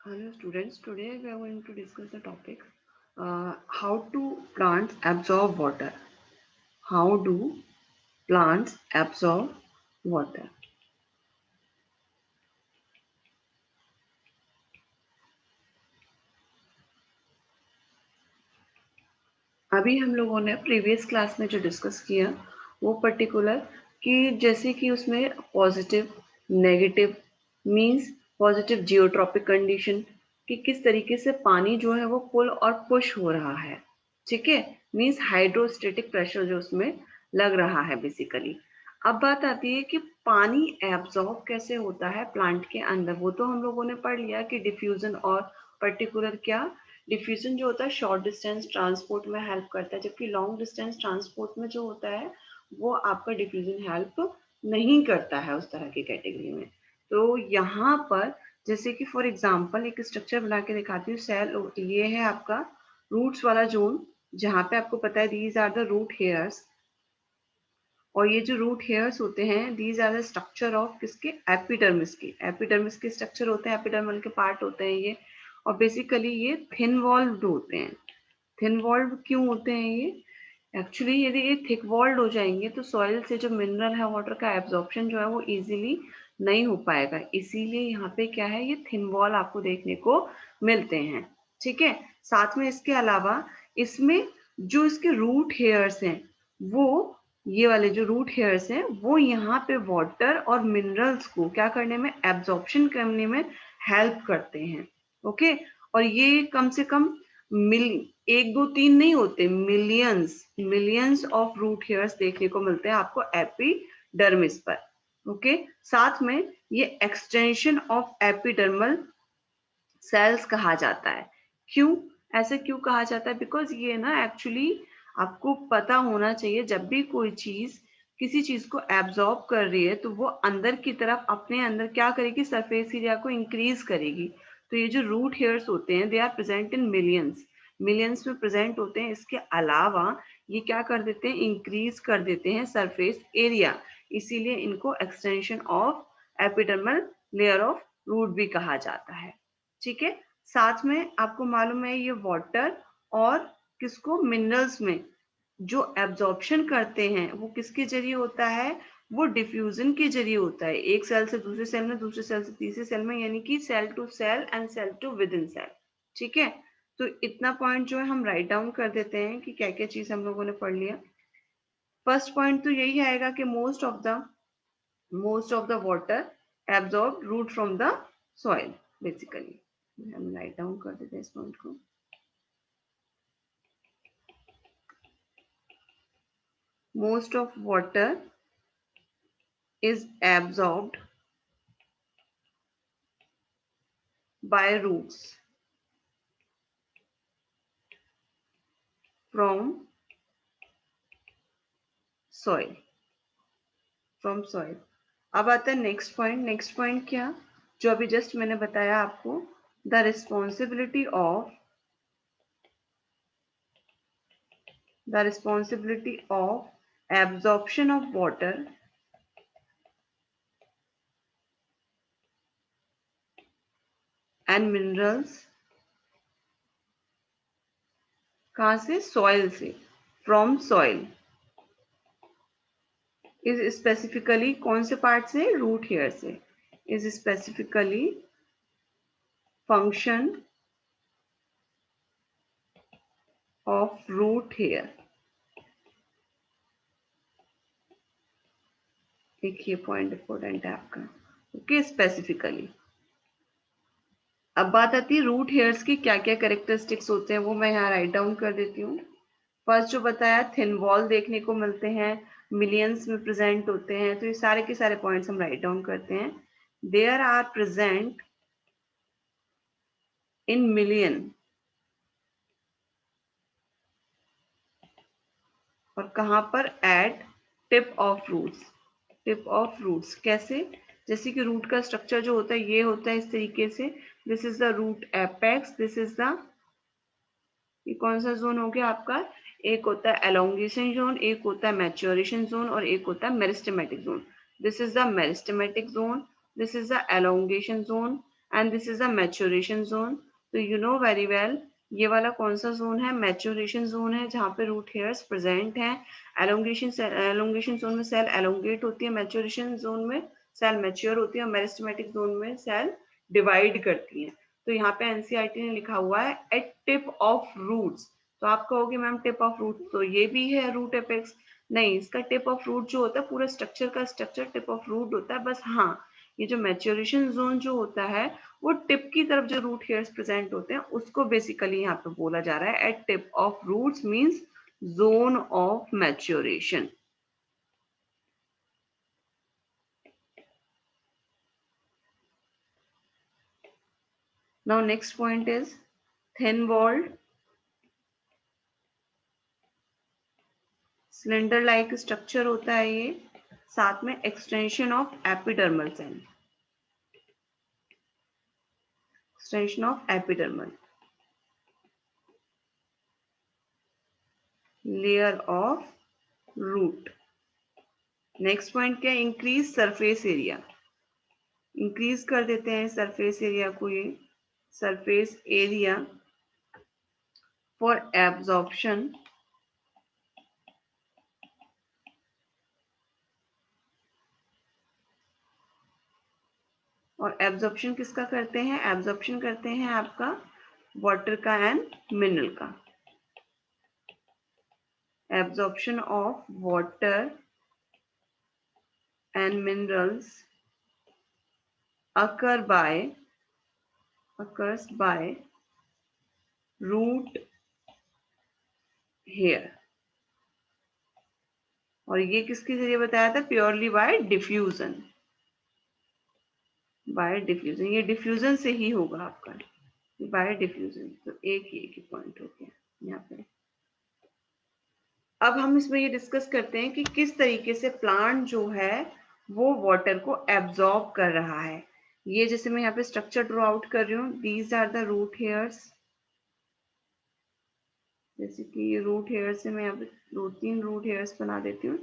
Hello students, today we are going to discuss the topic how do plants absorb water? How do plants absorb water? अभी हम लोगों ने previous class में जो discuss किया वो पर्टिकुलर कि जैसे कि उसमें positive negative means positive geotropic condition कि किस तरीके से पानी जो है वो पुल और पुश हो रहा है, ठीक है। मींस हाइड्रोस्टेटिक प्रेशर जो उसमें लग रहा है बेसिकली। अब बात आती है कि पानी एब्जॉर्ब कैसे होता है प्लांट के अंदर। वो तो हम लोगों ने पढ़ लिया कि डिफ्यूजन और पर्टिकुलर क्या, डिफ्यूजन जो होता है शॉर्ट डिस्टेंस ट्रांसपोर्ट में हेल्प करता है, जबकि लॉन्ग डिस्टेंस ट्रांसपोर्ट में जो होता है वो आपका डिफ्यूजन हेल्प नहीं करता है उस तरह की कैटेगरी में। तो यहाँ पर जैसे कि फॉर एग्जांपल एक स्ट्रक्चर बना के दिखाती हूँ। सेल ये है आपका रूट्स वाला जोन, जहाँ पे आपको पता है these are the root hairs. और ये जो रूट हेयर्स होते हैं these are the structure of किसके, एपिडर्मिस के। एपिडर्मिस के स्ट्रक्चर होते हैं, एपिडर्मल के पार्ट होते हैं ये। और बेसिकली ये थिन वॉल्व्ड होते हैं। थिन वॉल्व क्यों होते हैं ये? एक्चुअली यदि ये थिक वॉल्ड हो जाएंगे तो सॉइल से जो मिनरल है वाटर का एब्जॉर्प्शन जो है वो इजीली नहीं हो पाएगा, इसीलिए यहाँ पे क्या है, ये थिन वॉल आपको देखने को मिलते हैं, ठीक है। साथ में इसके अलावा इसमें जो इसके रूट हेयर्स हैं वो, ये वाले जो रूट हेयर्स हैं वो यहाँ पे वाटर और मिनरल्स को क्या करने में, एब्जॉर्प्शन करने में हेल्प करते हैं। ओके। और ये कम से कम मिल एक दो तीन नहीं होते, millions millions of root hairs देखने को मिलते हैं आपको एपिडर्मिस पर। ओके। साथ में ये एक्सटेंशन ऑफ एपिडर्मल सेल्स कहा जाता है। क्यों ऐसे क्यों कहा जाता है? बिकॉज ये ना एक्चुअली आपको पता होना चाहिए, जब भी कोई चीज किसी चीज को एब्जॉर्ब कर रही है तो वो अंदर की तरफ अपने अंदर क्या करेगी, सरफेस एरिया को इंक्रीज करेगी। तो ये जो रूट हेयर्स होते हैं they are present in millions, millions में प्रेजेंट होते हैं। इसके अलावा ये क्या कर देते हैं, इंक्रीज कर देते हैं सरफेस एरिया, इसीलिए इनको extension of epidermal layer of root भी कहा जाता है, ठीक है। साथ में आपको मालूम है ये वाटर और किसको, मिनरल्स में जो एब्जॉर्प्शन करते हैं वो किसके जरिए होता है, वो डिफ्यूजन के जरिए होता है। एक सेल से दूसरे सेल में, दूसरे सेल से तीसरे सेल में, यानी कि cell to cell and cell to within cell, ठीक है। तो इतना पॉइंट जो है हम राइट डाउन कर देते हैं कि क्या क्या चीज हम लोगों ने पढ़ लिया। फर्स्ट पॉइंट तो यही आएगा कि most of the water absorb root from the soil basically. हम राइट डाउन कर देते हैं इस पॉइंट को। Most of water is absorbed by roots from soil, from soil। अब आता है नेक्स्ट पॉइंट। नेक्स्ट पॉइंट क्या, जो अभी जस्ट मैंने बताया आपको, the responsibility of absorption of water and minerals, कहाँ से, सॉइल से, फ्रॉम सॉइल, इज स्पेसिफिकली कौन से पार्ट से, रूट हेयर से, is specifically function of root hair. एक ये पॉइंट इंपॉर्टेंट है आपका। Okay, specifically. अब बात आती है रूट हेयर्स की क्या क्या कैरेक्टरिस्टिक्स होते हैं, वो मैं यहाँ राइट डाउन कर देती हूँ। फर्स्ट जो बताया, थिन वॉल देखने को मिलते हैं, मिलियंस में प्रेजेंट होते हैं। तो ये सारे के सारे पॉइंट्स हम राइट डाउन करते हैं। There are present in million. और कहाँ पर, at tip of roots. Tip of roots कैसे, जैसे कि रूट का स्ट्रक्चर जो होता है ये होता है इस तरीके से। This is the root apex, this is the, ये कौन सा जोन हो गया आपका, एक होता है एलोंगेशन जोन, एक होता है मैच्योरेशन जोन, और एक होता है meristematic zone. This is the meristematic zone, this is the elongation zone, and this is a maturation zone. तो यू नो वेरी वेल ये वाला कौन सा जोन है, मैच्योरेशन जोन है, जहाँ पे रूट हेयर्स प्रेजेंट हैं। एलोंगेशन जोन में सेल एलोंगेट होती है, मैच्योरेशन जोन में सेल मैच्योर होती है, और मेरिस्टेमेटिक जोन में सेल डिवाइड करती है। तो यहाँ पे एनसीईआरटी ने लिखा हुआ है एट टिप ऑफ रूट्स। तो आप कहोगे मैम टिप ऑफ रूट तो ये भी है रूट एपेक्स, नहीं, इसका टिप ऑफ रूट जो होता है पूरा स्ट्रक्चर का स्ट्रक्चर टिप ऑफ रूट होता है, बस हाँ ये जो मैच्योरेशन जोन जो होता है वो टिप की तरफ जो रूट हेयर्स प्रेजेंट होते हैं उसको बेसिकली यहाँ पे बोला जा रहा है at tip of roots means zone of maturation. Now next point is thin walled cylinder like structure होता है ये, साथ में extension of epidermal cell, extension of epidermal layer of root. Next point क्या है, इंक्रीज सरफेस एरिया, इंक्रीज कर देते हैं सरफेस एरिया को, ये सरफेस एरिया फॉर एब्जॉर्प्शन, और एब्जॉर्प्शन किसका करते हैं, एब्जॉर्प्शन करते हैं आपका वाटर का एंड मिनरल का, absorption of water and minerals occur by occurs by root hair, और ये किसके जरिए बताया था, purely bye diffusion, bye diffusion, ये डिफ्यूजन से ही होगा आपका, बाय डिफ्यूजन। तो एक ही पॉइंट हो गया यहाँ पे। अब हम इसमें ये डिस्कस करते हैं कि किस तरीके से प्लांट जो है वो वाटर को एब्जॉर्ब कर रहा है। ये जैसे मैं यहाँ पे स्ट्रक्चर ड्रॉ आउट कर रही हूँ, these are the root hairs, जैसे कि ये रूट हेयर से मैं यहाँ पे 2-3 रूट हेयर्स बना देती हूँ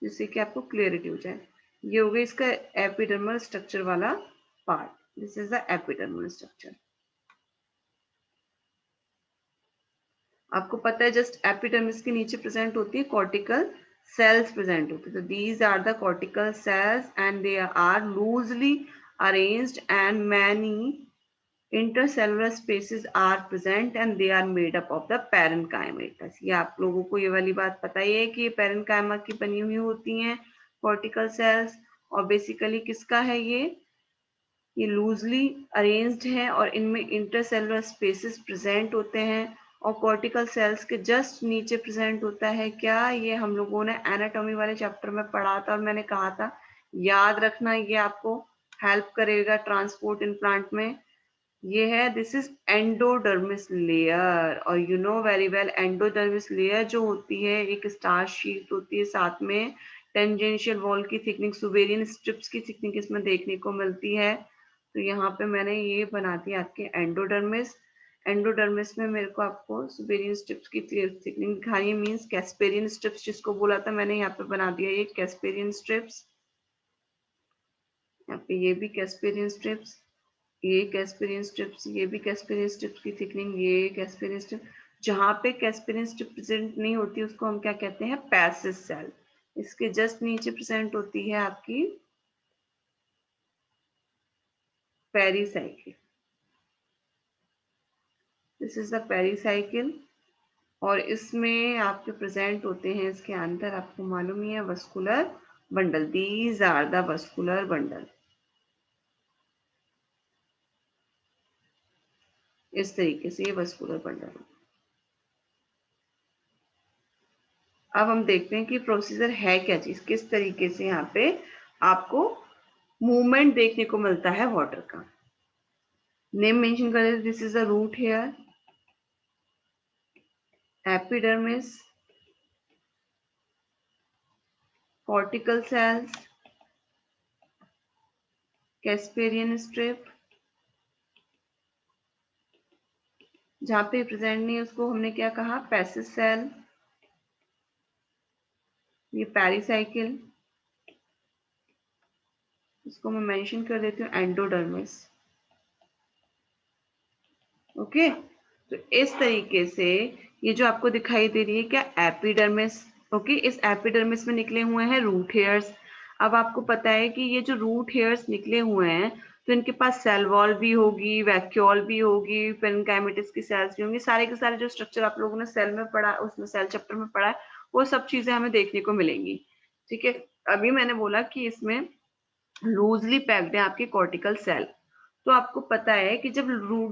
जिससे कि आपको क्लियरिटी हो जाए। ये हो गया इसका एपिडर्मल स्ट्रक्चर वाला part, this is the epidermal structure. आपको पता है जस्ट एपिडर्मिस के नीचे प्रेजेंट होती है कॉर्टिकल सेल्स प्रेजेंट होती है, तो these are the cortical cells and they are loosely arranged and many intercellular spaces are present and they are made up of the parenchymatous। ये आप लोगों को ये वाली बात पता ही है कि ये पेरेंकाइमा की बनी हुई होती हैं कॉर्टिकल सेल्स, और बेसिकली किसका है ये लूजली अरेंज्ड है और इनमें इंटरसेलुलर स्पेसेस प्रेजेंट होते हैं, और कॉर्टिकल सेल्स के जस्ट नीचे प्रेजेंट होता है क्या, ये हम लोगों ने एनाटॉमी वाले चैप्टर में पढ़ा था और मैंने कहा था याद रखना, ये आपको हेल्प करेगा ट्रांसपोर्ट इन प्लांट में। ये है दिस इज एंडोडर्मिस लेयर, और you know very well endodermis layer जो होती है एक स्टार्च शीट होती है, साथ में टेंजेंशियल वॉल की थिकनिंग, सुबेरियन स्ट्रिप्स की थिकनिंग इसमें देखने को मिलती है। तो यहाँ पे मैंने ये बना दिया आपके एंडोडर्मिस, एंडोडर्मिस में मेरे को आपको सुबेरियन स्ट्रिप्स की थिकनिंग दिखानी है, मीन्स कैस्पेरियन स्ट्रिप्स जिसको बोला था मैंने यहाँ पे बना दिया ये कैस्पेरियन स्ट्रिप्स, यहाँ पे ये भी कैस्पेरियन स्ट्रिप्स, ये कैस्पेरियन स्ट्रिप्स, ये भी कैस्पेरियन स्ट्रिप्स की थिकनिंग, ये कैस्पेरियन स्ट्रिप, जहाँ पे कैस्पेरियन स्ट्रिप प्रेजेंट नहीं होती उसको हम क्या कहते हैं, पैसिव सेल। इसके जस्ट नीचे प्रेजेंट होती है आपकी pericycle, this is the pericycle, और इसमें आपके प्रेजेंट होते हैं इसके अंदर आपको मालूम ही है vascular bundle, these are the vascular bundle, इस तरीके से ये वस्कुलर बंडल। अब हम देखते हैं कि प्रोसीजर है क्या चीज, किस तरीके से यहाँ पे आपको मूवमेंट देखने को मिलता है वाटर का। नेम मेंशन कर देते, this is the root hair, epidermis, cortical cells, Casparian strip, जहाँ पे प्रेजेंट नहीं उसको हमने क्या कहा, पैसिव सेल, ये पेरीसाइकिल, इसको मैं मेंशन कर देती हूँ एंडोडर्मिस, ओके, तो इस तरीके से ये जो आपको दिखाई दे रही है क्या, एपिडर्मिस। ओके, इस एपिडर्मिस में निकले हुए हैं रूट हेयर्स। अब आपको पता है कि ये जो रूट हेयर्स निकले हुए हैं तो इनके पास सेल वॉल भी होगी, वैक्यूल भी होगी, पेरेन्काइमेटिस की सेल्स भी होंगी। सारे के सारे जो स्ट्रक्चर आप लोगों ने सेल में पढ़ा, उसमें सेल चैप्टर में पढ़ा है, वो सब चीजें हमें देखने को मिलेंगी। ठीक है, अभी मैंने बोला कि इसमें लूजली पैक्ड है आपके कॉर्टिकल सेल। तो आपको पता है कि जब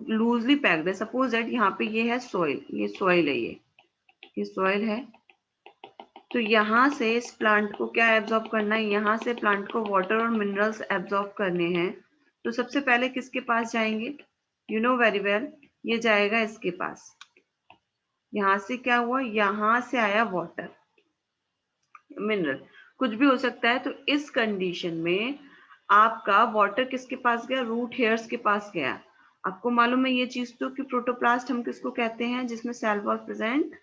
लूजली पैक्ड है, सपोज दैट यहाँ पे ये है सॉइल, ये सॉइल है, ये सॉइल है, तो यहाँ से इस प्लांट को क्या एब्जॉर्ब करना है, यहाँ से प्लांट को वाटर और मिनरल्स एब्जॉर्ब करने हैं। तो सबसे पहले किसके पास जाएंगे, यू नो वेरी वेल, ये जाएगा इसके पास। यहाँ से क्या हुआ, यहाँ से आया वाटर, मिनरल, कुछ भी हो सकता है। तो इस कंडीशन में आपका वाटर किसके पास गया, रूट हेयर्स के पास गया। आपको मालूम है ये चीज तो कि प्रोटोप्लास्ट हम किसको कहते हैं, जिसमें सेल वॉल प्रेजेंट,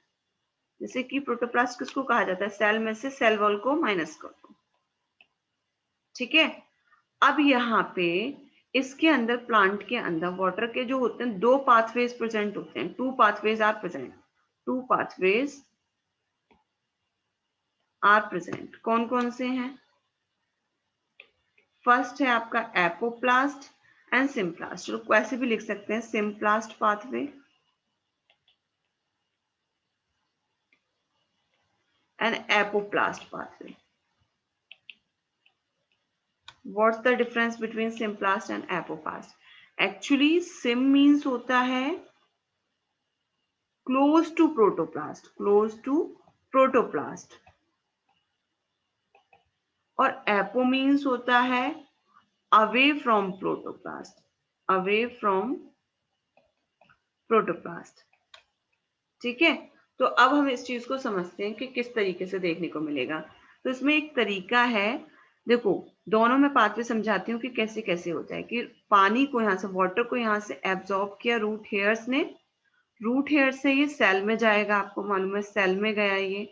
जैसे कि प्रोटोप्लास्ट किसको कहा जाता है, सेल में से सेल वॉल को माइनस कर दो। ठीक है, अब यहाँ पे इसके अंदर, प्लांट के अंदर वाटर के जो होते हैं दो पाथवेज प्रेजेंट होते हैं, two pathways are present, two pathways are present. कौन कौन से हैं, फर्स्ट है आपका एपोप्लास्ट एंड सिम्प्लास्ट, चलो वैसे भी लिख सकते हैं, symplast pathway and apoplast pathway. What's the difference between symplast and apoplast? Actually SIM means होता है close two protoplast, close two protoplast, और एपो मीन्स होता है away from protoplast, away from protoplast. ठीक है, तो अब हम इस चीज को समझते हैं कि किस तरीके से देखने को मिलेगा। तो इसमें एक तरीका है, देखो दोनों में पाथवे समझाती हूँ कि कैसे कैसे होता है। कि पानी को यहाँ से, वाटर को यहाँ से एब्जॉर्ब किया रूट हेयर्स ने, रूट हेयर से ये सेल में जाएगा, आपको मालूम है सेल में गया ये,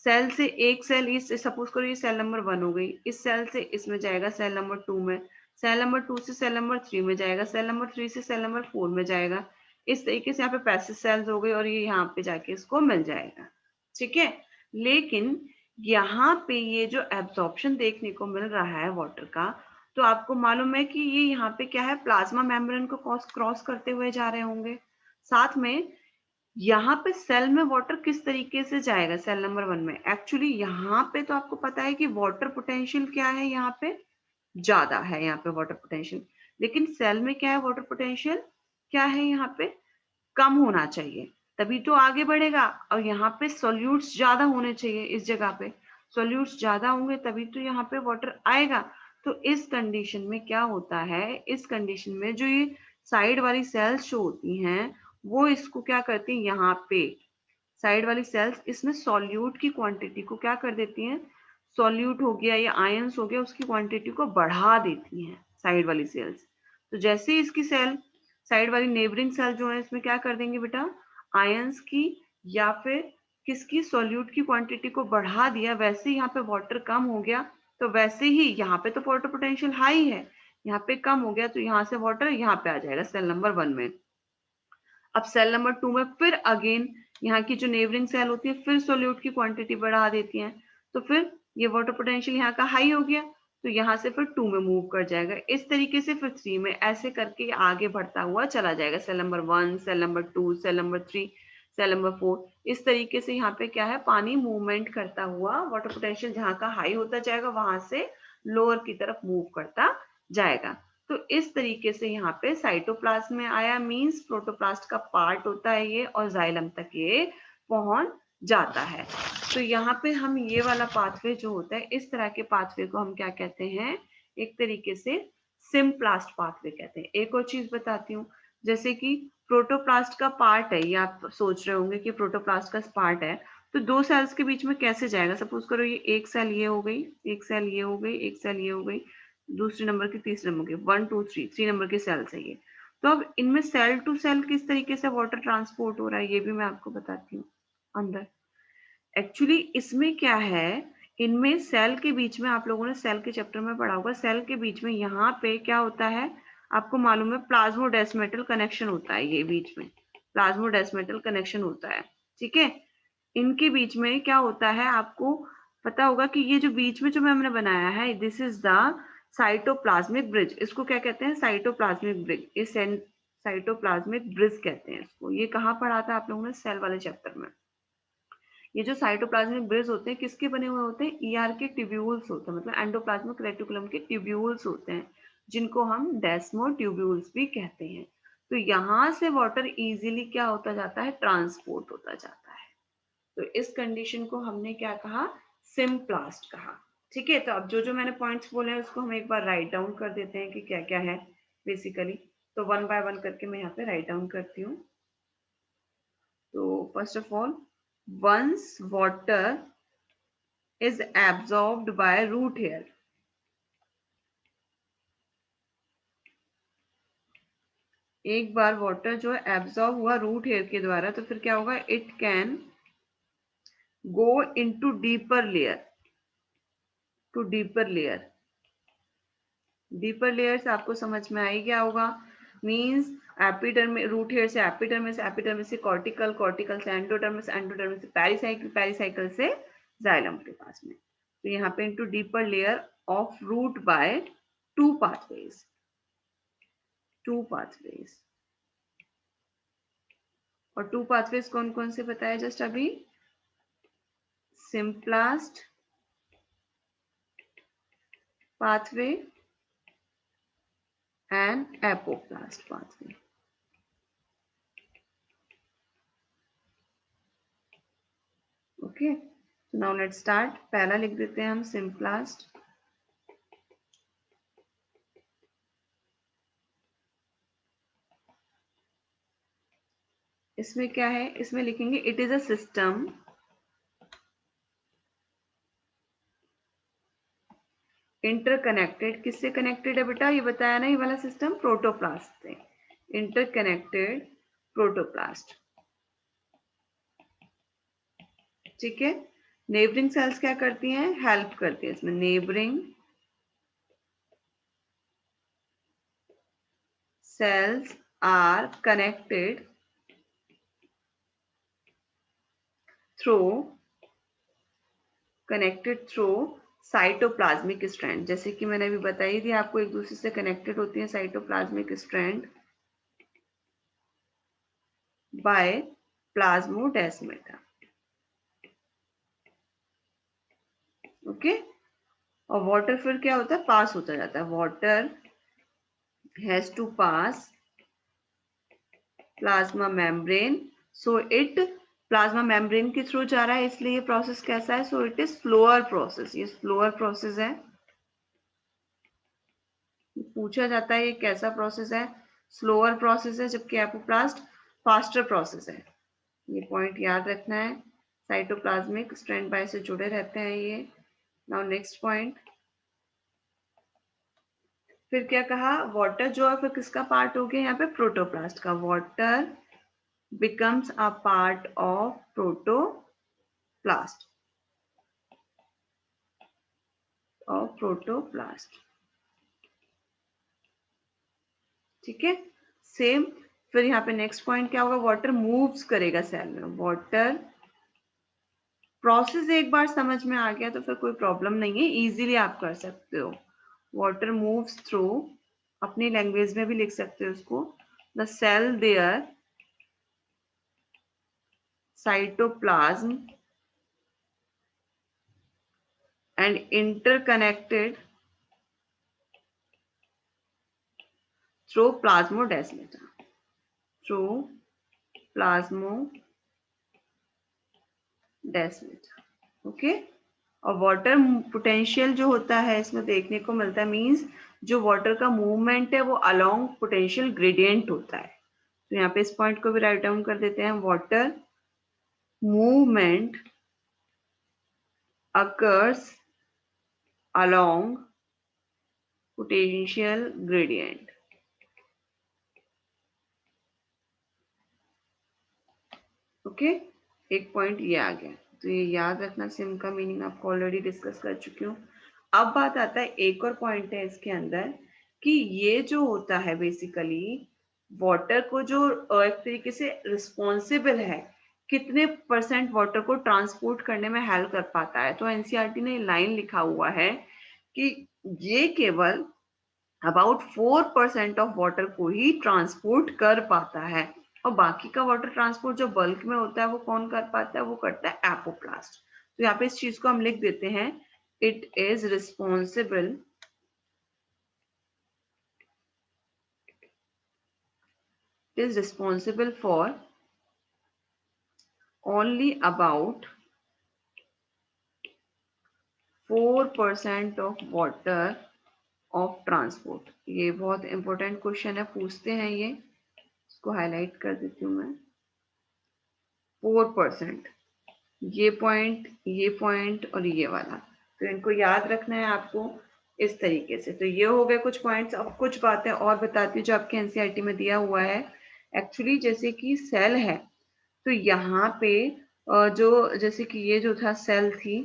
सेल से एक सेल, इस सपोज करो ये सेल नंबर 1 हो गई, इस सेल से इसमें जाएगा सेल नंबर 2 में, सेल नंबर 2 से सेल नंबर 3 में जाएगा, सेल नंबर 3 से सेल नंबर 4 में जाएगा। इस तरीके से यहाँ पे पैसिव सेल्स हो गई और ये यहाँ पे जाके इसको मिल जाएगा। ठीक है, लेकिन यहाँ पे ये जो एब्जॉर्प्शन देखने को मिल रहा है वाटर का, तो आपको मालूम है कि ये यहाँ पे क्या है, प्लाज्मा मेम्ब्रेन को क्रॉस करते हुए जा रहे होंगे। साथ में यहाँ पे सेल में वाटर किस तरीके से जाएगा, सेल नंबर 1 में, एक्चुअली यहाँ पे तो आपको पता है कि वाटर पोटेंशियल क्या है, यहाँ पे ज्यादा है, यहाँ पे वाटर पोटेंशियल। लेकिन सेल में क्या है, वाटर पोटेंशियल क्या है, यहाँ पे कम होना चाहिए, तभी तो आगे बढ़ेगा। और यहाँ पे सोल्यूट्स ज्यादा होने चाहिए, इस जगह पे सोल्यूट्स ज्यादा होंगे तभी तो यहाँ पे वाटर आएगा। तो इस कंडीशन में क्या होता है, इस कंडीशन में जो ये साइड वाली सेल्स जो होती हैं वो इसको क्या करती हैं, यहाँ पे साइड वाली सेल्स इसमें सॉल्यूट की क्वांटिटी को क्या कर देती हैं, सॉल्यूट हो गया या आयंस हो गया, उसकी क्वांटिटी को बढ़ा देती हैं साइड वाली सेल्स। तो जैसे ही इसकी सेल, साइड वाली नेबरिंग सेल जो है इसमें क्या कर देंगे बेटा, आयंस की या फिर किसकी, सॉल्यूट की क्वांटिटी को बढ़ा दिया, वैसे ही यहाँ पे वाटर कम हो गया। तो वैसे ही यहाँ पे तो वाटर पोटेंशियल हाई है, यहाँ पे कम हो गया, तो यहाँ से वाटर यहाँ पे आ जाएगा सेल नंबर 1 में। अब सेल नंबर 2 में फिर अगेन यहाँ की जो नेबरिंग सेल होती है फिर सोल्यूट की क्वांटिटी बढ़ा देती हैं, तो फिर ये वाटर पोटेंशियल यहाँ का हाई हो गया, तो यहाँ से फिर 2 में मूव कर जाएगा, इस तरीके से फिर 3 में, ऐसे करके आगे बढ़ता हुआ चला जाएगा, cell number 1, cell number 2, cell number 3, cell number 4। इस तरीके से यहाँ पे क्या है, पानी मूवमेंट करता हुआ वाटर पोटेंशियल जहाँ का हाई होता जाएगा वहां से लोअर की तरफ मूव करता जाएगा। तो इस तरीके से यहाँ पे साइटोप्लाज्म में आया, मींस प्रोटोप्लास्ट का पार्ट होता है ये, और जाइलम तक ये पहुंच जाता है। तो यहाँ पे हम ये वाला पाथवे जो होता है, इस तरह के पाथवे को हम क्या कहते हैं, एक तरीके से सिम्प्लास्ट पाथवे कहते हैं। एक और चीज बताती हूँ, जैसे कि प्रोटोप्लास्ट का पार्ट है, ये आप सोच रहे होंगे कि प्रोटोप्लास्ट का पार्ट है, तो दो सेल्स के बीच में कैसे जाएगा, सपोज करो ये एक सेल ये हो गई, एक सेल ये हो गई, एक सेल ये हो गई, दूसरे नंबर की, तीसरे नंबर की, 1 2 3, 3 नंबर के सेल है ये। तो अब इनमें सेल टू सेल किस तरीके से वाटर ट्रांसपोर्ट हो रहा है ये भी मैं आपको बताती हूँ अंदर। एक्चुअली इसमें क्या है, इनमें सेल के बीच में, आप लोगों ने सेल के चैप्टर में पढ़ा होगा, सेल के बीच में यहाँ पे क्या होता है, आपको मालूम है प्लाज्मोडेस्मेटल कनेक्शन होता है, ये बीच में प्लाज्मोडेस्मेटल कनेक्शन होता है, ठीक है। इनके बीच में क्या होता है, आपको पता होगा कि ये जो बीच में जो हमने बनाया है, this is the cytoplasmic bridge. इसको क्या कहते हैं, साइटोप्लाज्मिक ब्रिज। इस साइटोप्लाज्मिक ब्रिज कहते हैं इसको। ये कहाँ पढ़ा था आप लोगों ने, सेल वाले चैप्टर में। ये जो साइटोप्लाज्मिक ब्रिज होते हैं किसके बने हुए होते हैं, ईआर के ट्यूब्यूल्स होते हैं, मतलब एंडोप्लाज्मिक रेटिकुलम के ट्यूब्यूल्स होते हैं, जिनको हम डेस्मो ट्यूब्यूल्स भी कहते हैं। तो यहाँ से वाटर इजीली क्या होता जाता है, ट्रांसपोर्ट होता जाता है। तो इस कंडीशन को हमने क्या कहा, सिम्प्लास्ट कहा, ठीक है। तो अब जो जो मैंने पॉइंट्स बोले हैं उसको हम एक बार राइट डाउन कर देते हैं कि क्या क्या है बेसिकली। तो वन बाय वन करके मैं यहाँ पे राइट डाउन करती हूँ। तो first of all, once water is absorbed by root hair, एक बार वाटर जो है एब्जॉर्ब हुआ रूट हेयर के द्वारा, तो फिर क्या होगा, it can go into deeper layer, to deeper layer. Deeper layer से आपको समझ में आई क्या होगा, मींस एपिडर्मिस, रूट हेयर से एपिडर्मिस, एपिडर्मिस से कॉर्टिकल, कॉर्टिकल से एंडोडर्मिस, एंडोडर्मिस से पेरिसाइकिल, पेरिसाइकिल से जाइलम के पास में। तो यहाँ पे into deeper layer of root by two pathways, two pathways. और टू पाथवेज कौन कौन से बताया जस्ट अभी, symplast pathway and apoplast pathway. Okay, तो नाउ लेट्स स्टार्ट। पहला लिख देते हैं हम सिम्प्लास्ट। इसमें क्या है, इसमें लिखेंगे it is a system interconnected. किससे कनेक्टेड है बेटा, ये बताया ना, ये वाला सिस्टम प्रोटोप्लास्ट से, इंटरकनेक्टेड प्रोटोप्लास्ट, ठीक है। नेबरिंग सेल्स क्या करती हैं, हेल्प करती है इसमें। Neighbouring cells are connected through cytoplasmic strand. जैसे कि मैंने अभी बताई थी आपको, एक दूसरे से कनेक्टेड होती है cytoplasmic strand by plasmodesmata. Okay, और वाटर फिर क्या होता है, पास होता जाता है। Water has to pass plasma membrane, so it, plasma membrane के थ्रू जा रहा है, इसलिए ये प्रोसेस कैसा है, so it is slower process. ये स्लोअर प्रोसेस है। पूछा जाता है ये कैसा प्रोसेस है, स्लोअर प्रोसेस है, जबकि एपोप्लास्ट फास्टर प्रोसेस है। ये पॉइंट याद रखना है। साइटोप्लाज्मिक स्ट्रैंड बाय से जुड़े रहते हैं ये। नाउ नेक्स्ट पॉइंट, फिर क्या कहा, वाटर जो है फिर किसका पार्ट हो गया यहाँ पे, प्रोटोप्लास्ट का। Water becomes a part of protoplast, of protoplast, ठीक है। सेम, फिर यहाँ पे नेक्स्ट पॉइंट क्या होगा, वाटर मूव्स करेगा सेल में। वाटर प्रोसेस एक बार समझ में आ गया तो फिर कोई प्रॉब्लम नहीं है, इजीली आप कर सकते हो। वाटर मूव्स थ्रू, अपनी लैंग्वेज में भी लिख सकते हो उसको, the cell there cytoplasm and interconnected through plasmodesmata, through plasmodesmata, okay. और वाटर पोटेंशियल जो होता है इसमें देखने को मिलता है, मींस जो वाटर का मूवमेंट है वो अलोंग पोटेंशियल ग्रेडियंट होता है। तो यहाँ पे इस पॉइंट को भी राइट डाउन कर देते हैं, water movement occurs along potential gradient, okay. एक पॉइंट ये आ गया, तो ये याद रखना, सिम का मीनिंग आपको ऑलरेडी डिस्कस कर चुकी हूँ। अब बात आता है, एक और पॉइंट है इसके अंदर कि ये जो होता है बेसिकली वाटर को जो एक तरीके से रिस्पॉन्सिबल है, कितने परसेंट वाटर को ट्रांसपोर्ट करने में हेल्प कर पाता है। तो एनसीईआरटी ने लाइन लिखा हुआ है कि ये केवल अबाउट 4% ऑफ वाटर को ही ट्रांसपोर्ट कर पाता है, और बाकी का वाटर ट्रांसपोर्ट जो बल्क में होता है वो कौन कर पाता है, वो करता है एपोप्लास्ट। तो यहाँ पे इस चीज को हम लिख देते हैं, it is responsible is responsible for only about 4% of water of transport। ये बहुत इंपॉर्टेंट क्वेश्चन है, पूछते हैं ये, इसको हाईलाइट कर देती हूँ मैं। 4%, ये पॉइंट और ये वाला, तो इनको याद रखना है आपको इस तरीके से। तो ये हो गए कुछ पॉइंट्स। अब कुछ बातें और बताती हूँ जो आपके एनसीईआरटी में दिया हुआ है। एक्चुअली जैसे कि सेल है, तो यहाँ पे जो जैसे कि ये जो था सेल थी,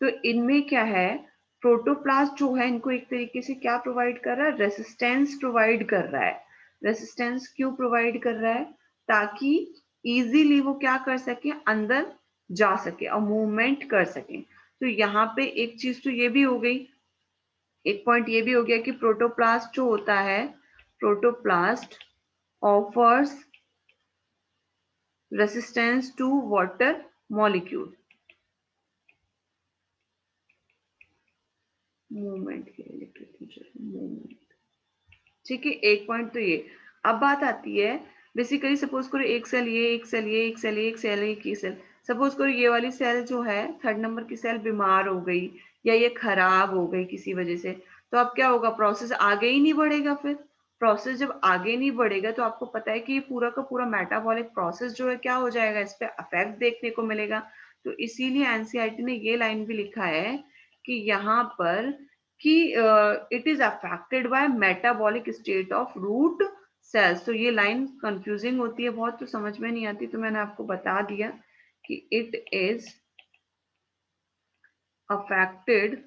तो इनमें क्या है, प्रोटोप्लास्ट जो है इनको एक तरीके से क्या प्रोवाइड कर रहा है, रेसिस्टेंस प्रोवाइड कर रहा है। रेसिस्टेंस क्यों प्रोवाइड कर रहा है, ताकि इजीली वो क्या कर सके, अंदर जा सके और मूवमेंट कर सके। तो यहाँ पे एक चीज तो ये भी हो गई, एक पॉइंट ये भी हो गया कि प्रोटोप्लास्ट जो होता है, protoplast offers resistance to water molecule, movement के लिए मूवमेंट। ठीक है, एक पॉइंट तो ये। अब बात आती है, बेसिकली सपोज करो एक सेल ये, एक सेल ये, एक सेल ये, एक सेल एक ही सेल, सपोज करो ये वाली सेल जो है, थर्ड नंबर की सेल बीमार हो गई या ये खराब हो गई किसी वजह से, तो अब क्या होगा, प्रोसेस आगे ही नहीं बढ़ेगा। फिर प्रोसेस जब आगे नहीं बढ़ेगा तो आपको पता है कि ये पूरा का पूरा मेटाबॉलिक प्रोसेस जो है क्या हो जाएगा, इस पे अफेक्ट देखने को मिलेगा। तो इसीलिए एनसीईआरटी ने ये लाइन भी लिखा है कि यहाँ पर कि it is affected by metabolic state of root cells. तो ये लाइन कंफ्यूजिंग होती है बहुत, तो समझ में नहीं आती, तो मैंने आपको बता दिया कि it is affected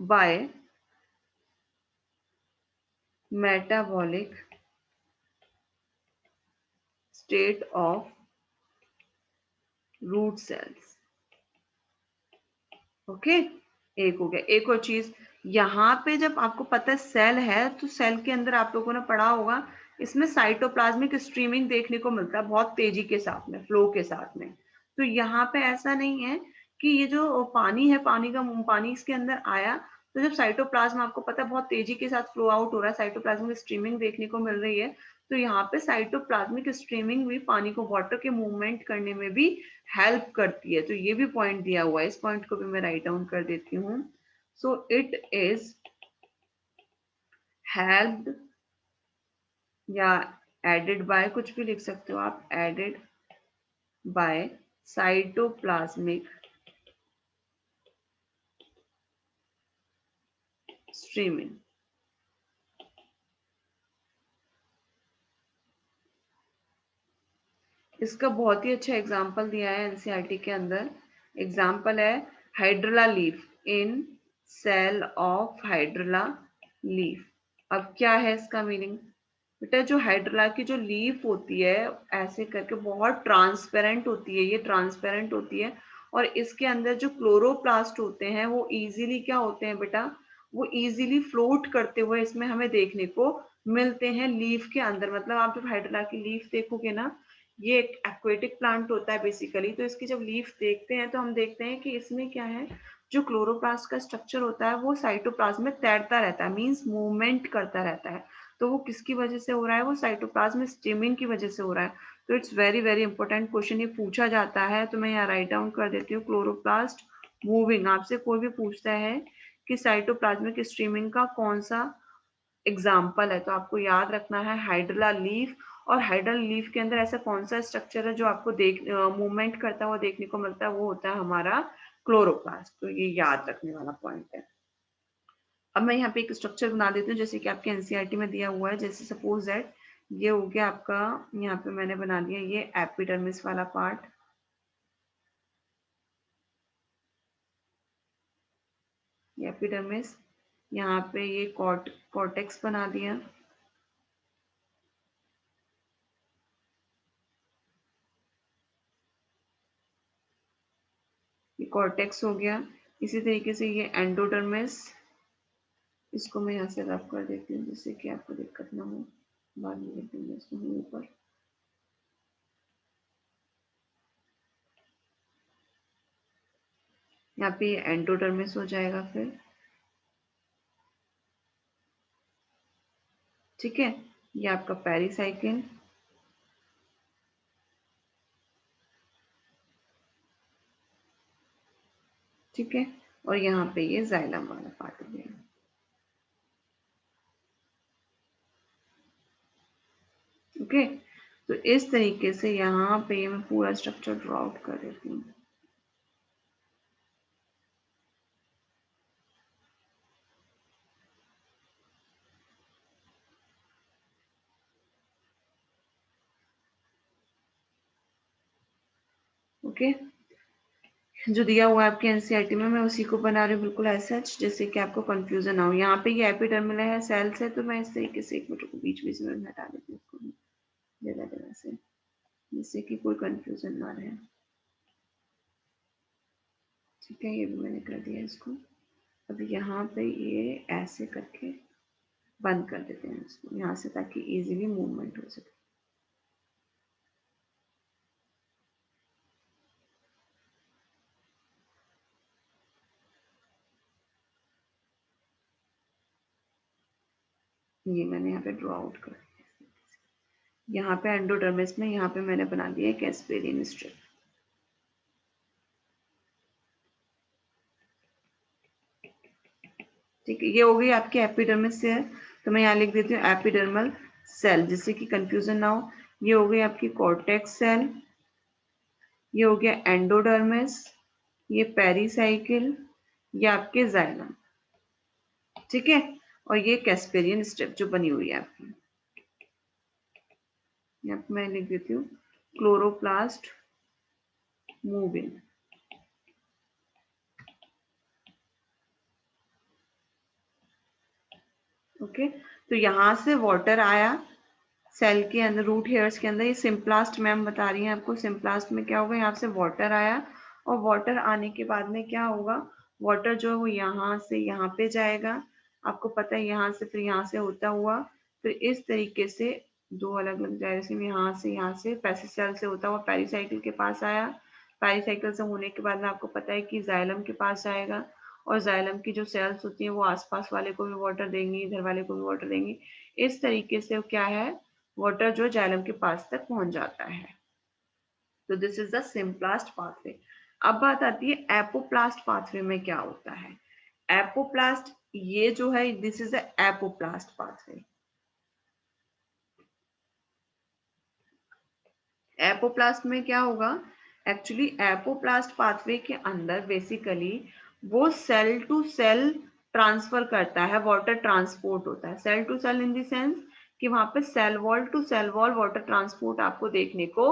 by metabolic state of root cells. Okay, एक हो गया। एक और चीज, यहाँ पे जब आपको पता है सेल है, तो सेल के अंदर आप लोगों ने पढ़ा होगा, इसमें साइटोप्लाज्मिक स्ट्रीमिंग देखने को मिलता है बहुत तेजी के साथ में, फ्लो के साथ में। तो यहाँ पे ऐसा नहीं है कि ये जो पानी है, पानी इसके अंदर आया, तो जब साइटोप्लाज्म आपको पता है बहुत तेजी के साथ फ्लो आउट हो रहा है, साइटोप्लाज्मिक स्ट्रीमिंग देखने को मिल रही है, तो यहाँ पे साइटोप्लाज्मिक स्ट्रीमिंग भी पानी को वाटर के मूवमेंट करने में भी हेल्प करती है। तो ये भी पॉइंट दिया हुआ है, इस पॉइंट को भी मैं राइट डाउन कर देती हूँ। सो इट इज हेल्प्ड, या एडेड बाय, कुछ भी लिख सकते हो आप, एडेड बाय साइटोप्लाज्मिक स्ट्रीमिंग। इसका बहुत ही अच्छा एग्जाम्पल दिया है एनसीईआरटी के अंदर। एग्जाम्पल है hydrilla leaf, in cell of hydrilla leaf. अब क्या है इसका मीनिंग, बेटा जो हाइड्रोला की जो लीफ होती है, ऐसे करके बहुत ट्रांसपेरेंट होती है, ये ट्रांसपेरेंट होती है, और इसके अंदर जो क्लोरोप्लास्ट होते हैं वो इजीली क्या होते हैं बेटा, वो इजीली फ्लोट करते हुए इसमें हमें देखने को मिलते हैं लीफ के अंदर। मतलब आप जब हाइड्रोला की लीफ देखोगे ना, ये एक एक्वेटिक प्लांट होता है बेसिकली, तो इसकी जब लीफ देखते हैं तो हम देखते हैं कि इसमें क्या है, जो क्लोरोप्लास्ट का स्ट्रक्चर होता है वो साइटोप्लाज्म में तैरता रहता है, मींस मूवमेंट करता रहता है। तो वो किसकी वजह से हो रहा है, वो साइटोप्लाज्म स्ट्रीमिंग की वजह से हो रहा है। तो it's very very important question, ये पूछा जाता है, तो मैं यहाँ राइट डाउन कर देती हूँ, क्लोरोप्लास्ट मूविंग। आपसे कोई भी पूछता है कि साइटोप्लाज्मिक स्ट्रीमिंग का कौन सा एग्जाम्पल है, तो आपको याद रखना है हाइड्रोला लीफ। और हाइड्रोला लीफ के अंदर ऐसा कौन सा स्ट्रक्चर है जो आपको मूवमेंट करता हुआ देखने को मिलता है, वो होता है हमारा क्लोरोप्लास्ट। तो ये याद रखने वाला पॉइंट है। अब मैं यहाँ पे एक स्ट्रक्चर बना देती हूँ जैसे कि आपके एनसीईआरटी में दिया हुआ है। जैसे सपोज दैट ये हो गया आपका, यहाँ पे मैंने बना दिया ये एपिडर्मिस वाला पार्ट, ये एपिडर्मिस, यहाँ पे ये कॉर्टेक्स बना दिया, ये कॉर्टेक्स हो गया। इसी तरीके से ये एंडोडर्मिस, इसको मैं यहाँ से रफ कर देती हूँ जिससे कि आपको दिक्कत ना हो, बाद में लिख दूंगी इसको ऊपर। यहाँ पे ये एंडोडर्मिस हो जाएगा फिर, ठीक है। ये आपका पेरिसाइकिल, ठीक है। और यहाँ पे ये जाइलम वाला पार्ट हो गया, ओके। तो इस तरीके से यहाँ पे मैं पूरा स्ट्रक्चर ड्रॉ आउट कर देती हूँ। ओके, जो दिया हुआ है आपके एनसीईआरटी में मैं उसी को बना रही हूँ बिल्कुल ऐसा, जैसे कि आपको कंफ्यूजन ना हो। यहाँ पे ये एपिडर्मिल है, सेल्स है, तो मैं इस तरीके से एक मिनट को बीच बीच में हटा देती हूँ इसको जगह जगह से, जिससे कि कोई कंफ्यूजन ना रहे, ठीक है। ये भी मैंने कर दिया इसको। अब यहाँ पे ये ऐसे करके बंद कर देते हैं इसको यहाँ से, ताकि इजीली मूवमेंट हो सके। ये मैंने यहाँ पे ड्रॉ आउट कर दिया। यहाँ पे एंडोडर्मिस में यहाँ पे मैंने बना दिया कैस्पेरियन स्ट्रिप, ठीक है। ये हो गई आपकी एपिडर्मिस से है, तो मैं यहाँ लिख देती हूँ एपिडर्मल सेल, जिससे कि कंफ्यूजन ना हो। ये हो गई आपकी कॉर्टेक्स सेल, ये हो गया एंडोडर्मिस, ये पेरिसाइकिल, ये आपके जाइलम, ठीक है। और ये कैस्पेरियन स्ट्रिप जो बनी हुई है आपकी, यहाँ पे मैं लिख देती हूँ क्लोरोप्लास्ट मूविंग, ओके। तो यहाँ से वाटर आया सेल के अंदर, रूट हेयर्स के अंदर, ये सिम्प्लास्ट मैम बता रही हैं आपको। सिम्प्लास्ट में क्या होगा, यहाँ से वाटर आया, और वाटर आने के बाद में क्या होगा, वाटर जो है वो यहाँ से यहाँ पे जाएगा, आपको पता है, यहाँ से फिर यहाँ से होता हुआ फिर इस तरीके से दो अलग अलग डायरेक्शन में यहाँ से पैसिज सेल से होता हुआ पेरिसाइकिल के पास आया। पेरिसाइकिल से होने के बाद में आपको पता है कि जाइलम के पास जाएगा, और जाइलम की जो सेल्स होती हैं वो आसपास वाले को भी वाटर देंगी, इधर वाले को भी वाटर देंगी। इस तरीके से क्या है, वाटर जो जाइलम के पास तक पहुंच जाता है। तो this is the symplast pathway. अब बात आती है एपोप्लास्ट पाथवे में क्या होता है। एपोप्लास्ट, ये जो है this is the apoplast pathway. Apoplast में क्या होगा, एक्चुअली एपोप्लास्ट पाथवे के अंदर बेसिकली वो सेल टू सेल ट्रांसफर करता है, वाटर ट्रांसपोर्ट होता है। Cell to cell in the sense कि वहां पे cell wall to cell wall water transport आपको देखने को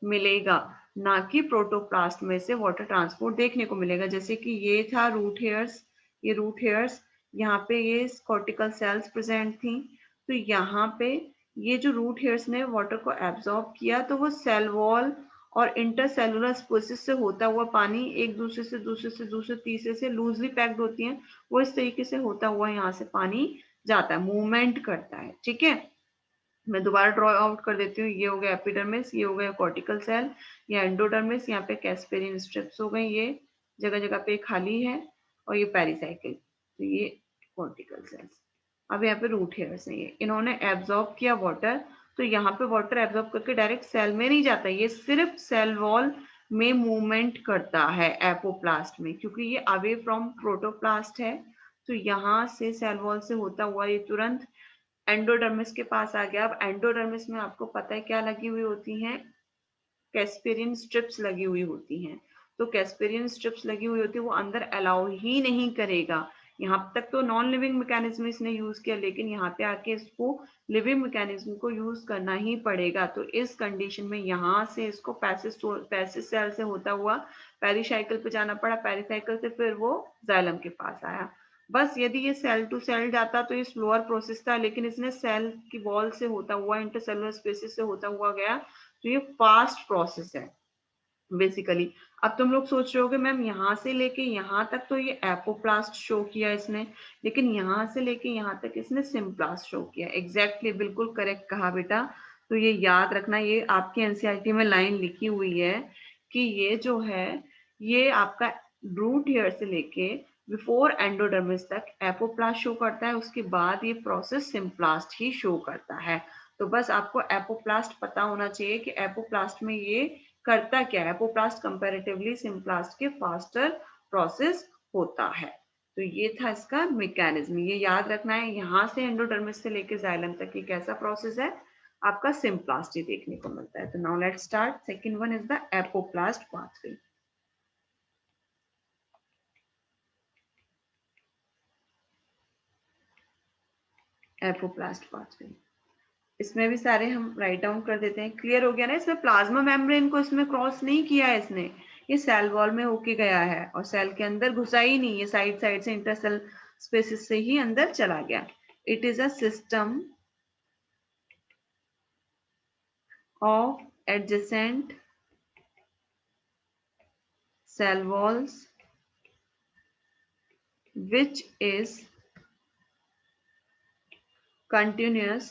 मिलेगा, ना कि प्रोटोप्लास्ट में से वाटर ट्रांसपोर्ट देखने को मिलेगा। जैसे कि ये था रूट हेयर्स, ये रूट हेयर्स, यहाँ पे ये कॉर्टिकल सेल्स प्रेजेंट थी, तो यहाँ पे ये जो रूट हेयर्स ने वाटर को एब्जॉर्ब किया, तो वो सेल वॉल और इंटरसेलुलर स्पेसिस से होता हुआ पानी एक दूसरे से दूसरे तीसरे से लूजली पैक्ड होती हैं, वो इस तरीके से होता हुआ यहाँ से पानी जाता है, मूवमेंट करता है, ठीक है। मैं दोबारा ड्रॉ आउट कर देती हूँ। ये हो गया एपिडर्मिस, ये हो गया कॉर्टिकल सेल, ये एंडोडर्मिस, यहाँ पे कैस्पेरियन स्ट्रिप्स हो गई, ये जगह जगह पे खाली है, और ये पेरिसाइकिल, तो ये कॉर्टिकल सेल्स। अब यहाँ पे रूट हेयर्स है, ये इन्होंने एब्जॉर्ब किया वाटर, तो यहाँ पे वाटर एब्जॉर्ब करके डायरेक्ट सेल में नहीं जाता, ये सिर्फ सेल वॉल में मूवमेंट करता है एपोप्लास्ट में, क्योंकि ये अवे फ्रॉम प्रोटोप्लास्ट है। तो यहाँ से सेल वॉल से होता हुआ ये तुरंत एंडोडर्मिस के पास आ गया। अब एंडोडर्मिस में आपको पता है क्या लगी हुई होती हैं, कैस्पेरियन स्ट्रिप्स लगी हुई होती हैं। तो कैस्पेरियन स्ट्रिप्स लगी हुई होती है, वो अंदर अलाउ ही नहीं करेगा। यहाँ तक तो नॉन लिविंग मैकेनिज्म इसने यूज किया, लेकिन यहाँ पे आके इसको लिविंग मैकेनिज्म को यूज करना ही पड़ेगा। तो इस कंडीशन में यहाँ से इसको पैसिज सेल से होता हुआ पेरिसाइकिल पे जाना पड़ा, पेरिसाइकिल से फिर वो जाइलम के पास आया, बस यदि ये सेल टू सेल जाता तो ये स्लोअर प्रोसेस था, लेकिन इसने सेल की वॉल से होता हुआ, इंटरसेलुलर स्पेसिस से होता हुआ गया, तो ये फास्ट प्रोसेस है बेसिकली। अब तुम लोग सोच रहे होगे मैम यहाँ से लेके यहाँ तक तो ये एपोप्लास्ट शो किया इसने, लेकिन यहाँ से लेके यहाँ तक इसने सिम्प्लास्ट शो किया। एग्जैक्टली, बिल्कुल करेक्ट कहा बेटा। तो ये याद रखना, ये आपकी एनसीईआरटी में लाइन लिखी हुई है कि ये जो है ये आपका रूट हेयर से लेके बिफोर एंडोडर्मिस तक एपोप्लास्ट शो करता है, उसके बाद ये प्रोसेस सिम्प्लास्ट ही शो करता है। तो बस आपको एपोप्लास्ट पता होना चाहिए कि एपोप्लास्ट में ये करता क्या है। एपोप्लास्ट कंपैरेटिवली सिम्प्लास्ट के फास्टर प्रोसेस होता है। तो ये था इसका मैकेनिज्म, ये याद रखना है। यहाँ से एंडोडर्मिस से लेके जाइलम तक ये कैसा प्रोसेस है, आपका सिम्प्लास्ट ही देखने को मिलता है। तो now let's start. Second one is the apoplast pathway. Apoplast pathway, इसमें भी सारे हम राइट डाउन कर देते हैं। क्लियर हो गया ना? इसमें प्लाज्मा मेम्ब्रेन को इसमें क्रॉस नहीं किया है इसने, ये सेल वॉल में होके गया है और सेल के अंदर घुसा ही नहीं, ये साइड साइड से इंटरसेल स्पेसिस से ही अंदर चला गया। It is a system of adjacent cell walls which is continuous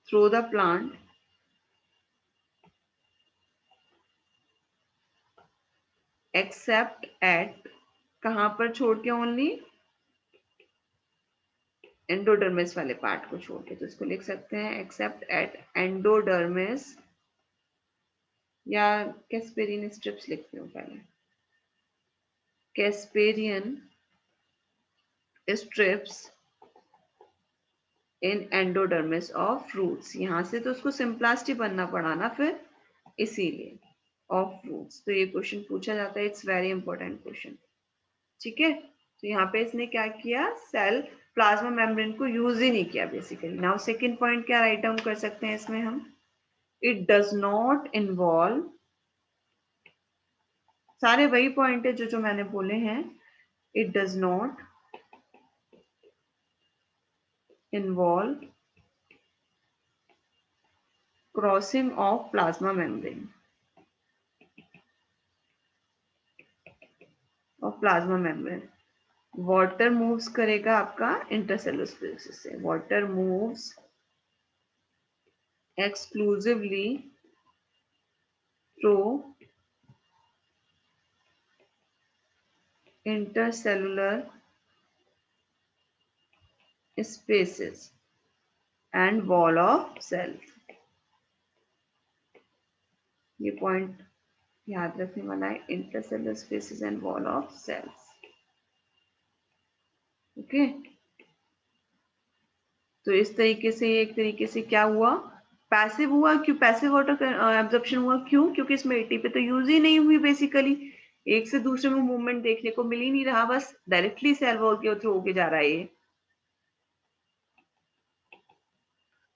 through the plant except at, कहां पर छोड़ के, ओनली एंडोडर्मिस वाले पार्ट को छोड़ के। तो इसको लिख सकते हैं एक्सेप्ट एट एंडोडर्मिस, या कैस्पेरियन स्ट्रिप्स लिखते हो पहले, Casparian strips in endodermis of fruits. यहां से तो उसको सिम्प्लास्ट ही बनना पड़ा ना फिर, इसीलिए ऑफ फ्रूट्स। तो ये क्वेश्चन पूछा जाता है, इट्स वेरी इंपॉर्टेंट क्वेश्चन। ठीक है, तो यहाँ पे इसने क्या किया, सेल प्लाज्मा मेम्ब्रेन को यूज ही नहीं किया बेसिकली। नाउ सेकंड पॉइंट क्या राइट डाउन कर सकते हैं इसमें हम, इट डज नॉट इन्वॉल्व, सारे वही पॉइंट है जो मैंने बोले हैं। It does not involve crossing of plasma membrane, of plasma membrane. Water moves करेगा आपका इंटरसेलुलर स्पेसिस से, water moves exclusively through intercellular spaces and wall of cells। ये पॉइंट याद रखने वाला है, intercellular spaces and wall of cells. Okay, तो इस तरीके से एक तरीके से क्या हुआ, पैसिव हुआ। क्यों पैसिव वाटर एब्जॉर्प्शन हुआ? क्यों? क्योंकि इसमें एटीपी तो यूज ही नहीं हुई बेसिकली, एक से दूसरे में मूवमेंट देखने को मिल ही नहीं रहा, बस डायरेक्टली सेल वॉल के थ्रू होके जा रहा है ये।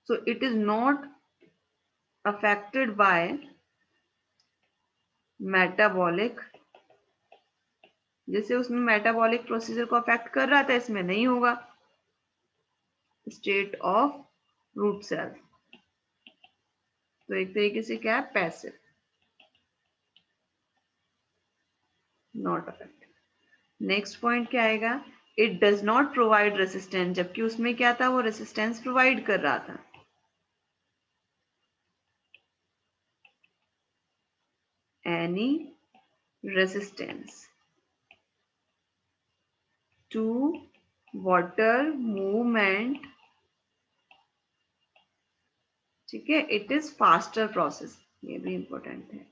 सो it is not affected by metabolic, जैसे उसमें मेटाबॉलिक प्रोसीजर को अफेक्ट कर रहा था, इसमें नहीं होगा। स्टेट ऑफ रूट सेल, तो एक तरीके से क्या है, passive, not affected. Next point क्या आएगा, it does not provide resistance, जबकि उसमें क्या था, वो रेसिस्टेंस प्रोवाइड कर रहा था। Any resistance to water movement, ठीक है, इट इज फास्टर प्रोसेस, ये भी इंपॉर्टेंट है,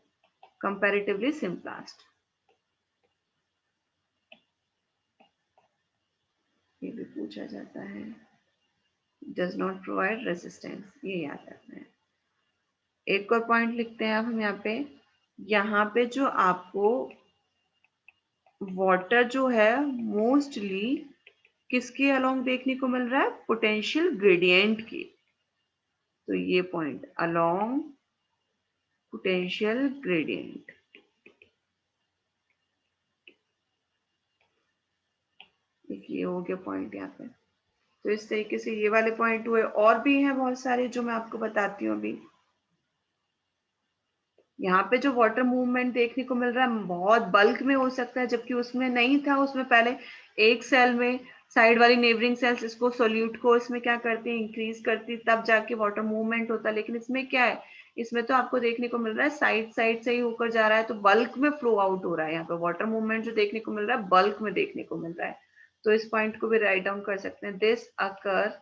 कंपैरेटिवली सिम्प्लास्ट। ये भी पूछा जाता है, डज नॉट प्रोवाइड रेसिस्टेंस, ये याद रखना है। एक और पॉइंट लिखते हैं अब हम यहाँ पे जो आपको वाटर जो है मोस्टली किसके अलोंग देखने को मिल रहा है, पोटेंशियल ग्रेडियंट की। तो ये पॉइंट अलोंग पोटेंशियल ग्रेडियंट, ये हो गया पॉइंट यहाँ पे। तो इस तरीके से ये वाले पॉइंट हुए, और भी हैं बहुत सारे जो मैं आपको बताती हूँ अभी। यहाँ पे जो वाटर मूवमेंट देखने को मिल रहा है बहुत बल्क में हो सकता है, जबकि उसमें नहीं था। उसमें पहले एक सेल में साइड वाली नेबरिंग सेल्स इसको सोल्यूट को इसमें क्या करती है, इंक्रीज करती, तब जाके वाटर मूवमेंट होता है। लेकिन इसमें क्या है, इसमें तो आपको देखने को मिल रहा है साइड साइड से ही होकर जा रहा है, तो बल्क में फ्लो आउट हो रहा है। यहाँ पे वाटर मूवमेंट जो देखने को मिल रहा है बल्क में देखने को मिल रहा है। तो इस पॉइंट को भी राइट डाउन कर सकते हैं। दिस अकर्स,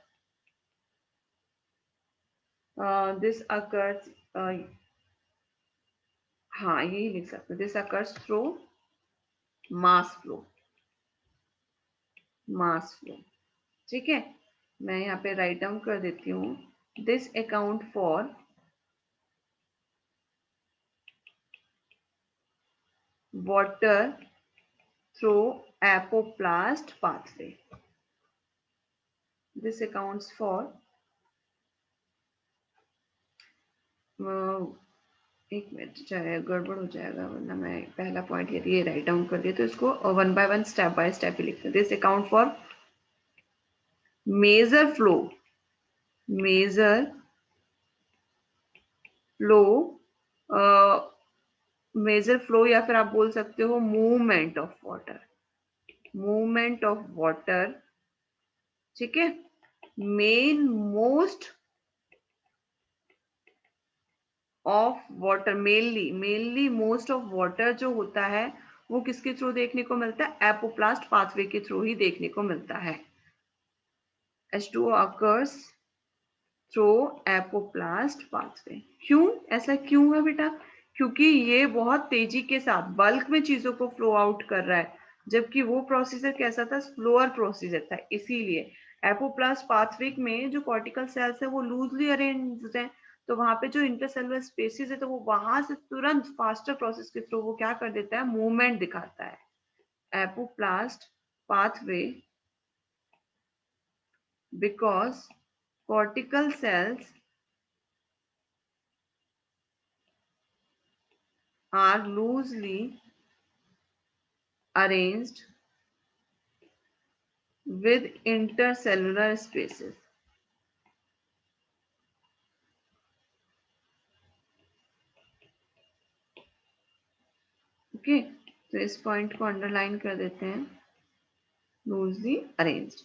हाँ यही लिख सकते हैं, this occurs through mass flow, mass flow. ठीक है, मैं यहाँ पे राइट डाउन कर देती हूँ। This account for water through apoplast pathway. This accounts for, एक मिनट चाहे गड़बड़ हो जाएगा, वरना मैं पहला पॉइंट यदि ये राइट डाउन कर दिया तो इसको one by one step by step ही लिखते हैं। This account for major flow, major flow, major flow, या फिर आप बोल सकते हो movement of water, movement of water. ठीक है, main most of water, mainly mainly most of water जो होता है वो किसके थ्रू देखने को मिलता है, एपोप्लास्ट पाथवे के थ्रू ही देखने को मिलता है। H2O occurs through apoplast pathway. क्यों, ऐसा क्यों है बेटा, क्योंकि ये बहुत तेजी के साथ बल्क में चीजों को फ्लो आउट कर रहा है, जबकि वो प्रोसीजर कैसा था, स्लोअर प्रोसीजर था। इसीलिए एपोप्लास्ट पाथवे में जो कॉर्टिकल सेल्स है वो लूजली अरेंज्ड है, तो वहां पे जो इंटरसेलुलर स्पेसिस है, तो वो वहां से तुरंत फास्टर प्रोसेस के थ्रू वो क्या कर देता है, मूवमेंट दिखाता है। Apoplast pathway because cortical cells are loosely arranged with intercellular spaces. Okay, तो इस पॉइंट को अंडरलाइन कर देते हैं, लूजली अरेंज्ड।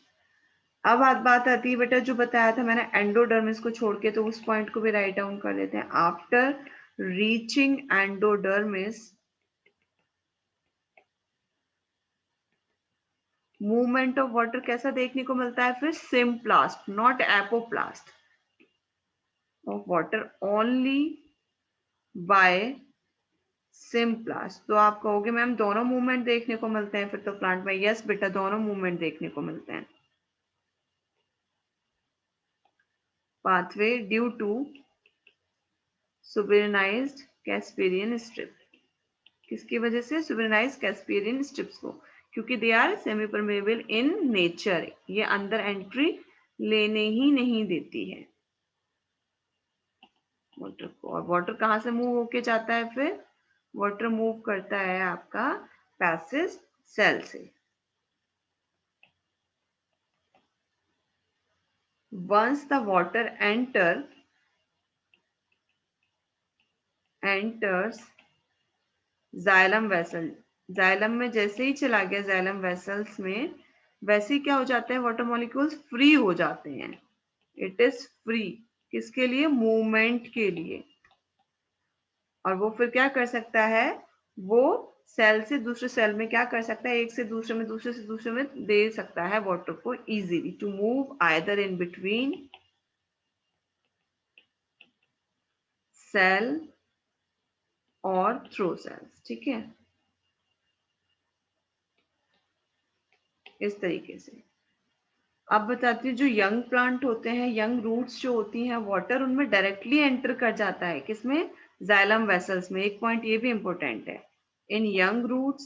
अब बात आती है बेटा, जो बताया था मैंने एंडोडर्मिस को छोड़ के, तो उस पॉइंट को भी राइट डाउन कर देते हैं। After reaching endodermis, movement of water कैसा देखने को मिलता है, फिर symplast not apoplast of water only by symplast. तो आप कहोगे मैम दोनों मूवमेंट देखने को मिलते हैं फिर तो प्लांट में, यस बेटा दोनों मूवमेंट देखने को मिलते हैं। Pathway due to suberized Casparian strip, किसकी वजह से, सुबेरनाइज्ड कैस्पेरियन स्ट्रिप्स को, क्योंकि they are semi permeable in nature, ये अंदर एंट्री लेने ही नहीं देती है वाटर को। और वाटर कहाँ से मूव होके जाता है, फिर वाटर मूव करता है आपका पैसेज सेल से। once the water enters xylem vessel, xylem में जैसे ही चला गया जाइलम वेसल्स में, वैसे ही क्या हो जाते हैं, वाटर मॉलिक्यूल्स फ्री हो जाते हैं। इट इज फ्री, किसके लिए, मूवमेंट के लिए। और वो फिर क्या कर सकता है, वो सेल से दूसरे सेल में क्या कर सकता है, एक से दूसरे में, दूसरे से दूसरे में दे सकता है वाटर को easily, to move either in between cell और थ्रू सेल्स। ठीक है, इस तरीके से। अब बताती हूँ, जो यंग प्लांट होते हैं, यंग रूट्स जो होती हैं, वाटर उनमें डायरेक्टली एंटर कर जाता है, किसमें, जाइलम वेसल्स में। एक पॉइंट ये भी इंपॉर्टेंट है, in young roots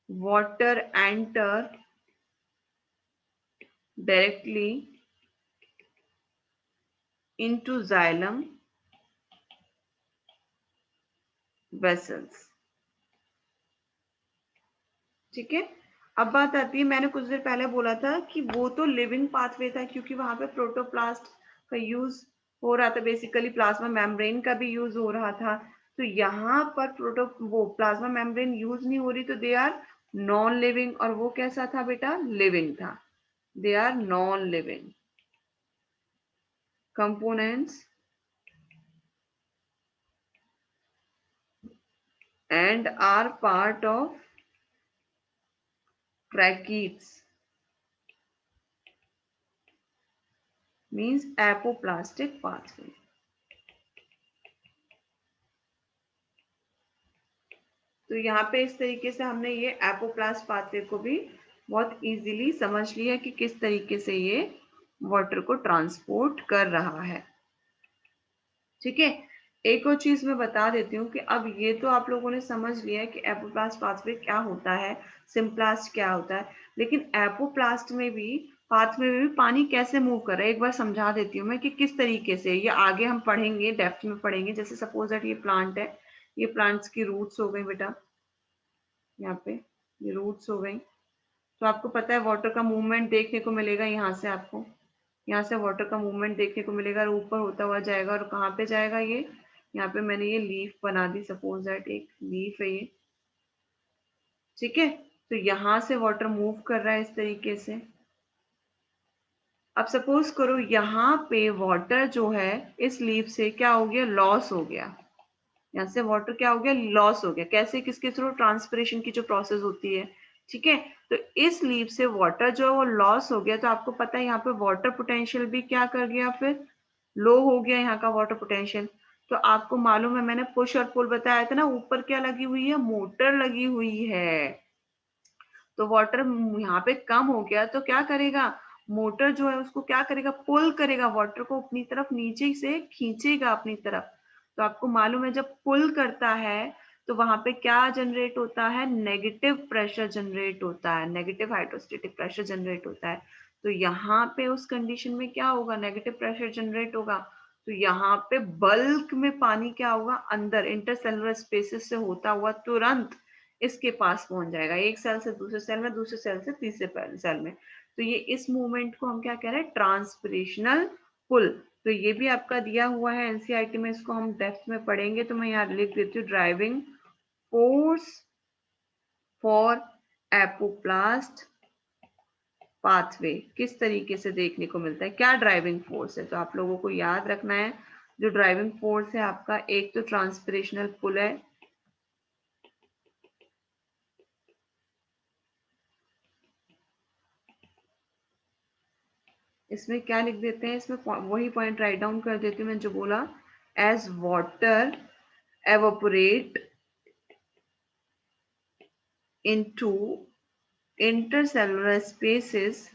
water enter directly into xylem vessels. ठीक है। अब बात आती है, मैंने कुछ देर पहले बोला था कि वो तो लिविंग पाथवे था क्योंकि वहां पे प्रोटोप्लास्ट का यूज हो रहा था, बेसिकली प्लाज्मा मेम्ब्रेन का भी यूज हो रहा था। तो यहाँ पर प्रोटो वो प्लाज्मा मेम्ब्रेन यूज नहीं हो रही, तो दे आर नॉन लिविंग। और वो कैसा था बेटा? लिविंग था। They are non living components and are part of tracheids, means apoplastic pathway. तो यहाँ पे इस तरीके से हमने ये एपोप्लास्ट पाथवे को भी बहुत इजीली समझ लिया कि किस तरीके से ये वाटर को ट्रांसपोर्ट कर रहा है। ठीक है। एक और चीज मैं बता देती हूँ कि अब ये तो आप लोगों ने समझ लिया है कि एपोप्लास्ट पाथवे क्या होता है, सिम्प्लास्ट क्या होता है, लेकिन एपोप्लास्ट में भी पाथवे में भी पानी कैसे मूव कर रहा है एक बार समझा देती हूँ मैं कि किस तरीके से। ये आगे हम पढ़ेंगे, डेप्थ में पढ़ेंगे। जैसे सपोज दैट ये प्लांट है, ये प्लांट्स की रूट्स हो गई बेटा, यहाँ पे ये रूट्स हो गई। तो आपको पता है वाटर का मूवमेंट देखने को मिलेगा, यहाँ से आपको यहाँ से वाटर का मूवमेंट देखने को मिलेगा और ऊपर होता हुआ जाएगा। और कहाँ पे जाएगा ये? यहाँ पे मैंने ये लीफ बना दी, सपोज दैट एक लीफ है ये। ठीक है। तो यहाँ से वाटर मूव कर रहा है इस तरीके से। अब सपोज करो यहाँ पे वाटर जो है इस लीफ से क्या हो गया? लॉस हो गया। यहाँ से वाटर क्या हो गया? लॉस हो गया। कैसे? किसके थ्रू? ट्रांसपिरेशन की जो प्रोसेस होती है। ठीक है। तो इस लीफ से वाटर जो है वो लॉस हो गया। तो आपको पता है यहाँ पे वाटर पोटेंशियल भी क्या कर गया? फिर लो हो गया यहाँ का वाटर पोटेंशियल। तो आपको मालूम है, मैंने पुश और पुल बताया था ना, ऊपर क्या लगी हुई है? मोटर लगी हुई है। तो वाटर यहाँ पे कम हो गया तो क्या करेगा? मोटर जो है उसको क्या करेगा? पुल करेगा, वाटर को अपनी तरफ नीचे से खींचेगा अपनी तरफ। तो आपको मालूम है जब पुल करता है तो वहां पे क्या जनरेट होता है? नेगेटिव प्रेशर जनरेट होता है, नेगेटिव हाइड्रोस्टेटिक प्रेशर जनरेट होता है। तो यहाँ पे उस कंडीशन में क्या होगा? नेगेटिव प्रेशर जनरेट होगा। तो यहाँ पे बल्क में पानी क्या होगा? अंदर इंटरसेलुलर स्पेसेस से होता हुआ तुरंत इसके पास पहुंच जाएगा, एक सेल से दूसरे सेल में, दूसरे सेल से तीसरे सेल में। तो ये इस मूवमेंट को हम क्या कह रहे हैं? ट्रांसपिरेशनल पुल। तो ये भी आपका दिया हुआ है एनसीईआरटी में, इसको हम डेप्थ में पढ़ेंगे। तो मैं यहाँ लिख देती हूँ, driving force for apoplast pathway किस तरीके से देखने को मिलता है, क्या ड्राइविंग फोर्स है। तो आप लोगों को याद रखना है, जो ड्राइविंग फोर्स है आपका, एक तो ट्रांसपिरेशनल पुल है, इसमें क्या लिख देते हैं, इसमें वही पॉइंट राइट डाउन कर देती हूँ मैं जो बोला, as water evaporate into intercellular spaces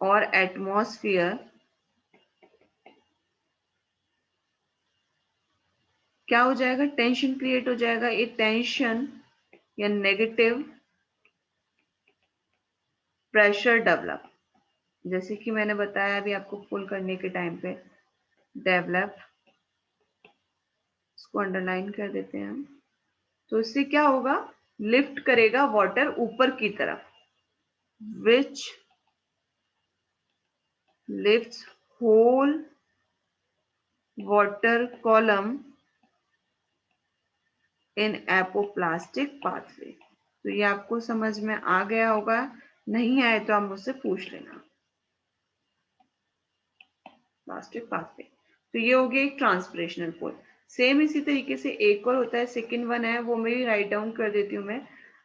और एटमॉस्फेयर, क्या हो जाएगा? टेंशन क्रिएट हो जाएगा। ये टेंशन या नेगेटिव प्रेशर डेवलप, जैसे कि मैंने बताया अभी आपको पुल करने के टाइम पे, डेवलप, इसको अंडरलाइन कर देते हैं हम। तो इससे क्या होगा? लिफ्ट करेगा वाटर ऊपर की तरफ, which lifts whole water column in apoplastic pathway. तो ये आपको समझ में आ गया होगा, नहीं आए तो आप मुझसे पूछ लेना। प्लास्टिक पाथवे, तो ये हो गया एक ट्रांसपरेशनल पुल। सेम इसी तरीके से एक और होता है, सेकंड वन है, वो मेरी राइट डाउन कर देती हूँ मैं,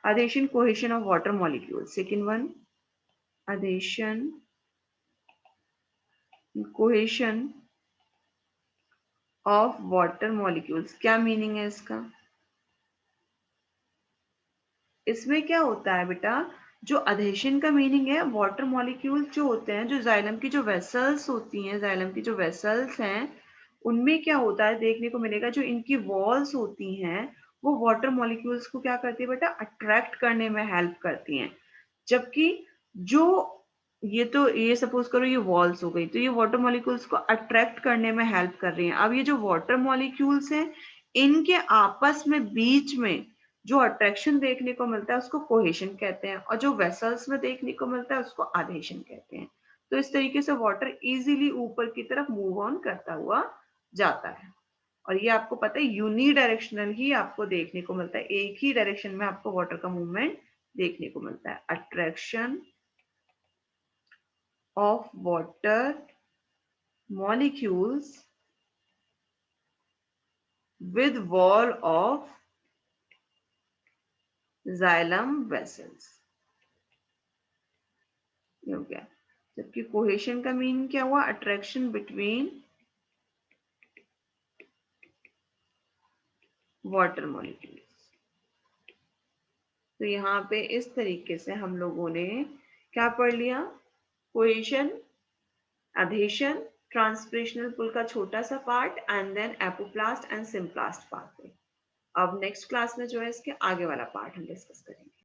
adhesion cohesion of water molecules। Second one, adhesion cohesion of water molecules। क्या मीनिंग है इसका? इसमें क्या होता है बेटा, जो अधेशन का मीनिंग है, वाटर मॉलिक्यूल्स जो होते हैं, जो जाइलम की जो वेसल्स होती हैं, जाइलम की जो वेसल्स हैं, उनमें क्या होता है देखने को मिलेगा, जो इनकी वॉल्स होती हैं वो वाटर मॉलिक्यूल्स को क्या करती है बेटा? अट्रैक्ट करने में हेल्प करती हैं। जबकि जो ये सपोज करो ये वॉल्स हो गई, तो ये वाटर मॉलिक्यूल्स को अट्रैक्ट करने में हेल्प कर रही हैं। अब ये जो वाटर मॉलिक्यूल्स हैं, इनके आपस में बीच में जो अट्रैक्शन देखने को मिलता है उसको कोहेशन कहते हैं, और जो वेसल्स में देखने को मिलता है उसको adhesion कहते हैं। तो इस तरीके से वाटर इजीली ऊपर की तरफ मूव ऑन करता हुआ जाता है। और ये आपको पता है यूनिडायरेक्शनल ही आपको देखने को मिलता है, एक ही डायरेक्शन में आपको वाटर का मूवमेंट देखने को मिलता है। Attraction of water molecules with wall of xylem vessels, ये हो गया। जबकि कोहेशन का मीन क्या हुआ, अट्रैक्शन बिटवीन वाटर मॉलिक्यूल्स। तो यहाँ पे इस तरीके से हम लोगों ने क्या पढ़ लिया, कोहेशन, adhesion, ट्रांसपरेशनल पुल का छोटा सा part, and then apoplast and symplast pathway. अब नेक्स्ट क्लास में जो है इसके आगे वाला पार्ट हम डिस्कस करेंगे।